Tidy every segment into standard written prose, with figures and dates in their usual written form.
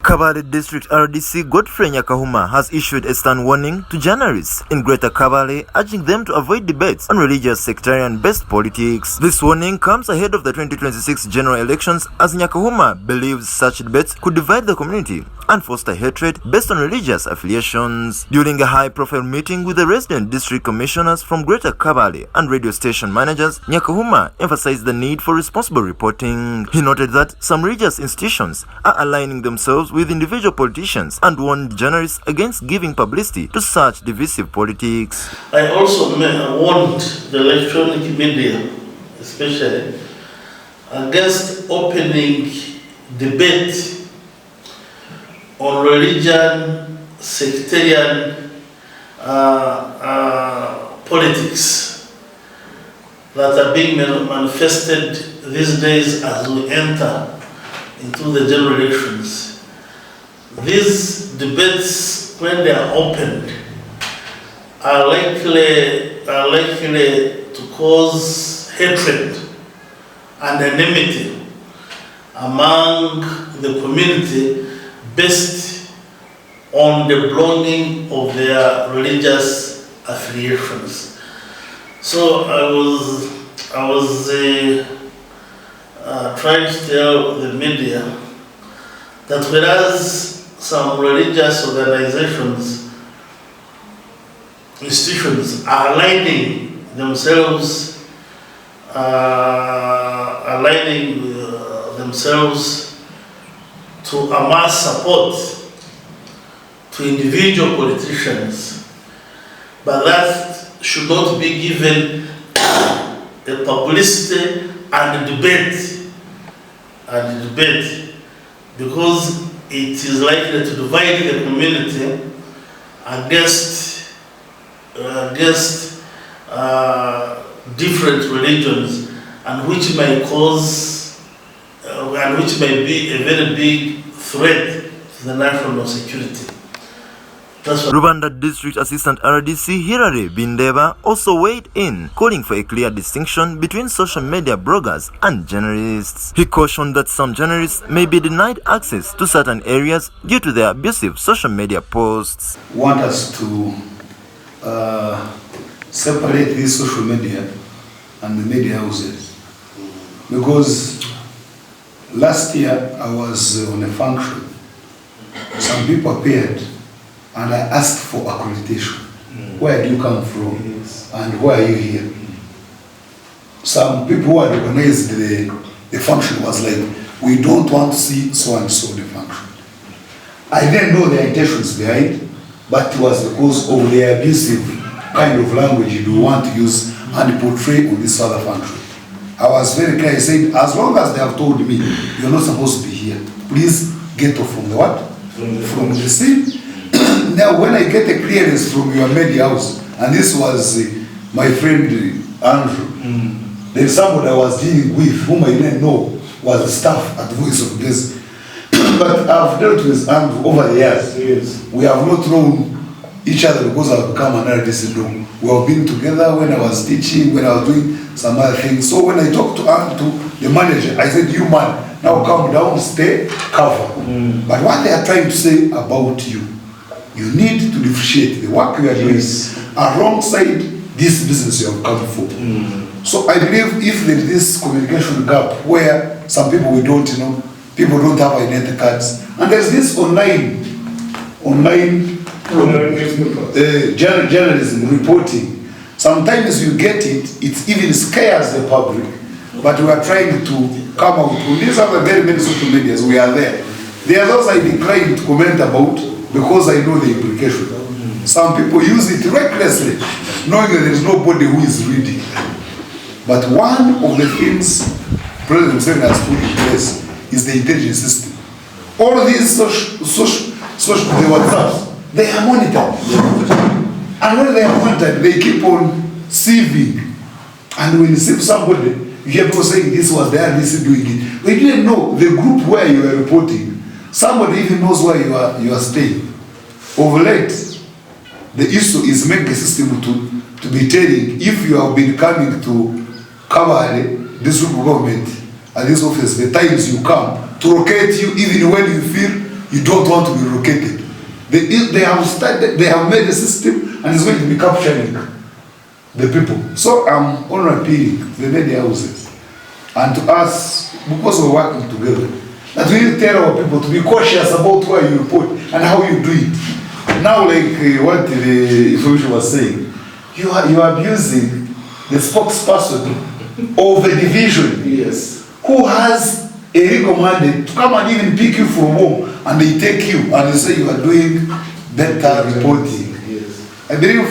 Kabale District RDC Godfrey Nyakahuma has issued a stern warning to journalists in Greater Kabale, urging them to avoid debates on religious sectarian-based politics. This warning comes ahead of the 2026 general elections, as Nyakahuma believes such debates could divide the community and foster hatred based on religious affiliations. During a high-profile meeting with the resident district commissioners from Greater Kabale and radio station managers, Nyakahuma emphasized the need for responsible reporting. He noted that some religious institutions are aligning themselves with individual politicians and warned journalists against giving publicity to such divisive politics. I also warned the electronic media, especially, against opening debate on religion, sectarian politics that are being manifested these days as we enter into the general elections. These debates, when they are opened, are likely to cause hatred and enmity among the community based on the belonging of their religious affiliations. So I was trying to tell the media that whereas some religious organizations, institutions are aligning themselves to amass support to individual politicians, but that should not be given a publicity and debate, because it is likely to divide the community against different religions, and which may cause and which may be a very big threat to the national security. Rubanda District Assistant RDC Hirare Bindeba also weighed in, calling for a clear distinction between social media bloggers and journalists. He cautioned that some journalists may be denied access to certain areas due to their abusive social media posts. Want us to separate this social media and the media houses, because last year I was on a function. Some people appeared and I asked for accreditation. Where do you come from? Yes. And why are you here? Some people who had organized the function was like, we don't want to see so and so the function. I didn't know their intentions behind, but it was because of the abusive kind of language you want to use and portray on this other function. I was very clear. I said, as long as they have told me you're not supposed to be here, please get off from the what? From the scene. Now, when I get a clearance from your media house, and this was my friend Andrew, there's somebody I was dealing with whom I didn't know was the staff at Voice of Blessing. But I've dealt with Andrew over the years. Yes. We have not known each other because I've become an RDC dog. We have been together when I was teaching, when I was doing some other things. So when I talked to Andrew, the manager, I said, you man, now come down, stay, cover. But what they are trying to say about you, you need to differentiate the work you are doing alongside this business you have come for. So I believe if there is this communication gap where some people we don't, people don't have identity cards, and there's this online journalism reporting. Sometimes you get it even scares the public, but we are trying to come out. These are the very many social medias, we are there. There are those I decline to comment about because I know the implication. Some people use it recklessly, knowing that there is nobody who is reading. But one of the things President Museveni has put in place is the intelligence system. All these social the WhatsApps, they are monitored. And when they are monitored, they keep on sieving. And when you see somebody, you hear people saying this was the RDC doing it. We didn't know the group where you were reporting. Somebody even knows where you are staying. Of late, the issue is make the system to be telling if you have been coming to Kabale, this local government, at this office, the times you come, to locate you even when you feel you don't want to be relocated. They have started, they have made a system and it's going to be capturing the people. So I'm only appealing to the media houses and to us, because we're working together, that we need to tell our people to be cautious about where you report and how you do it. Now, like what the information was saying, you are abusing the spokesperson of a division, Yes. who has a legal mandate to come and even pick you from home, and they take you and they say you are doing better reporting. Yes. I believe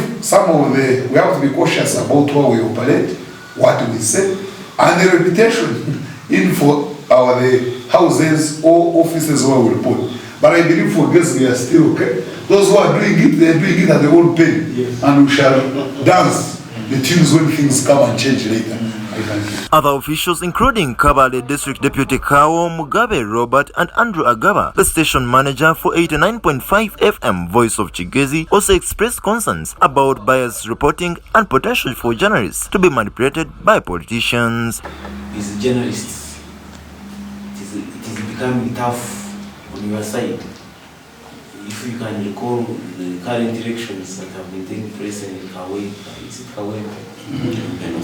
we have to be cautious about how we operate, what we say, and the reputation in for the houses or offices where we report. But I believe for girls we are still okay. Those who are doing it, they are doing it at their own pain. Yes. And we shall dance the tunes when things come and change later. I thank you. Other officials, including Kabale District Deputy Kao Mugabe Robert and Andrew Agaba, the station manager for 89.5 FM Voice of Chigezi, also expressed concerns about biased reporting and potential for journalists to be manipulated by politicians. As journalists, it is becoming tough on your side. If you can recall the current elections that have been taking place in Kabale,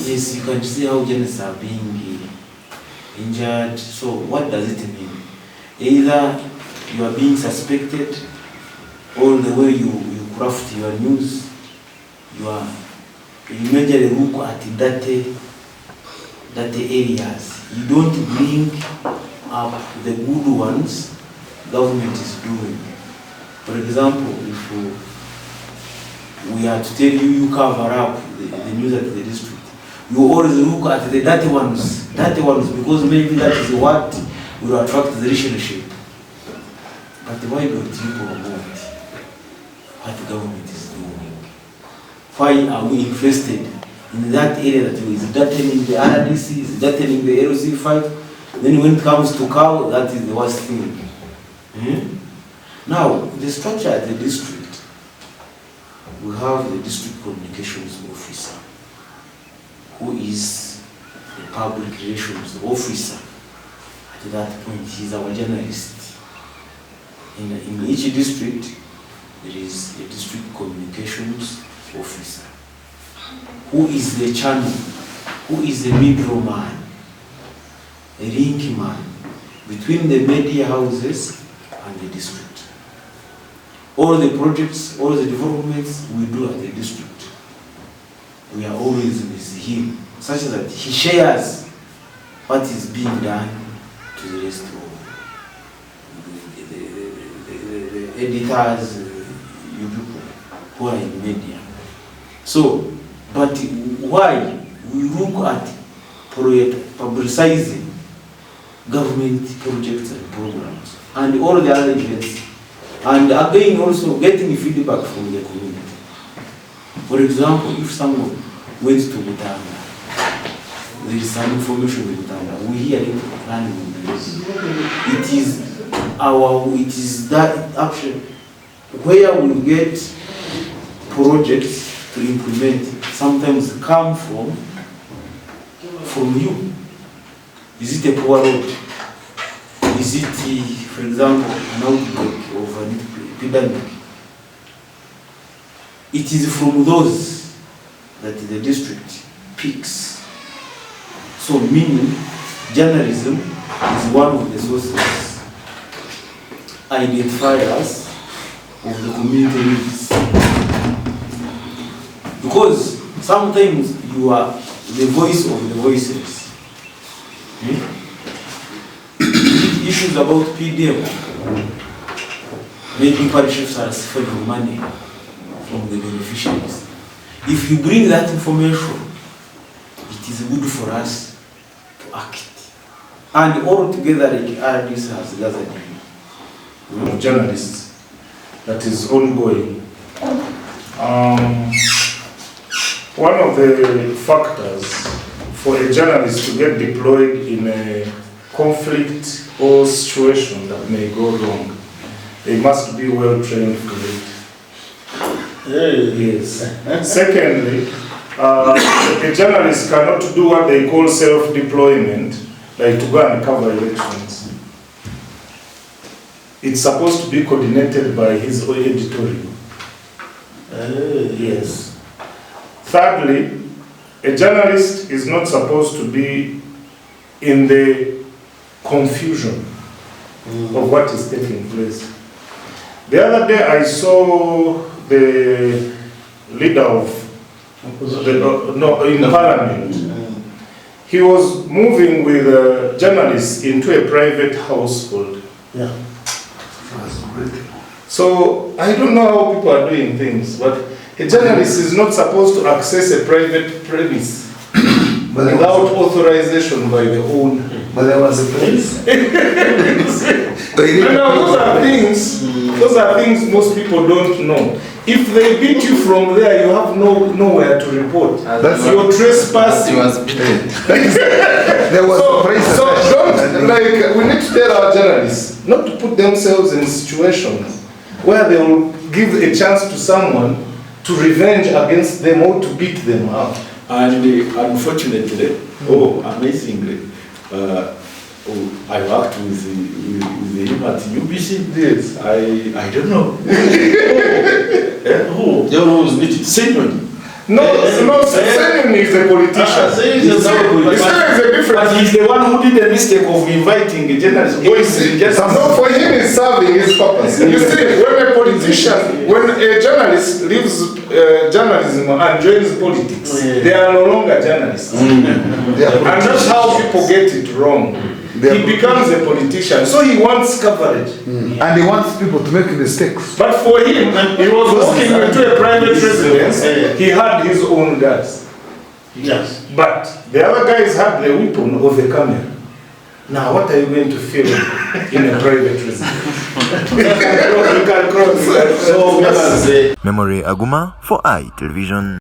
yes, you can see how journalists are being injured. So what does it mean? Either you are being suspected, all the way you craft your news, you majorly look at that areas. You don't bring up the good ones government is doing. For example, if we are to tell you cover up the news at the district, you always look at the dirty ones, because maybe that is what will attract the listenership. But why don't you promote what the government is doing? Why are we interested in that area that is dirtying the RDC, is dirtying the LC5? Then when it comes to cow, that is the worst thing. Now, the structure at the district, we have the district communications officer, who is the public relations officer. At that point, he is our journalist. In each district, there is a district communications officer, who is the channel, who is the middleman, a link man between the media houses and the district. All the projects, all the developments we do at the district, we are always with him, such that he shares what is being done to the rest of the editors, you people who are in media. So, but why we look at publicizing government projects and programs and all the other events, and again also getting feedback from the community. For example, if someone went to Butanga, there is some information in Butanga, we hear it running on the radio. It is that action where we get projects to implement, sometimes come from you. Is it a poor road? Is it, for example, an outbreak of an epidemic? It is from those that the district picks. So meaning, journalism is one of the sources, identifiers of the community needs. Because sometimes you are the voice of the voiceless. Issues about PDM, maybe parishes are suffering money from the beneficiaries. If you bring that information, it is good for us to act. And all together, like RDC has gathered journalists, that is ongoing. One of the factors for a journalist to get deployed in a conflict or situation that may go wrong, they must be well trained for it. Yes. Secondly, a journalist cannot do what they call self-deployment, like to go and cover elections. it's supposed to be coordinated by his editorial. Yes. Thirdly, a journalist is not supposed to be in the confusion of what is taking place. The other day I saw the leader of in Parliament. He was moving with journalists into a private household. Yeah. So I don't know how people are doing things, but a journalist is not supposed to access a private premise without authorization by the owner. But there was a place. Those are things most people don't know. If they beat you from there, you have nowhere to report. That's your trespassing. There was a place. So don't, like, we need to tell our journalists not to put themselves in situations where they will give a chance to someone to revenge against them or to beat them up. And unfortunately, amazingly, I worked with him at UBC. Yes. I don't know. Who? There was Sectarian. No, Sectarian is a politician. Sectarian is a different. But he's the one who did the mistake of inviting a journalist. No, for him is serving his purpose. You see, when a journalist leaves journalism and joins politics, they are no longer journalists. And that's how people get it wrong. He becomes a politician, so he wants coverage. And he wants people to make mistakes. But for him, he was walking into a private residence, he had his own guards. Yes. But the other guys had the weapon of a camera. Now, what are you going to film in a private residence? Memory Aguma for iTelevision.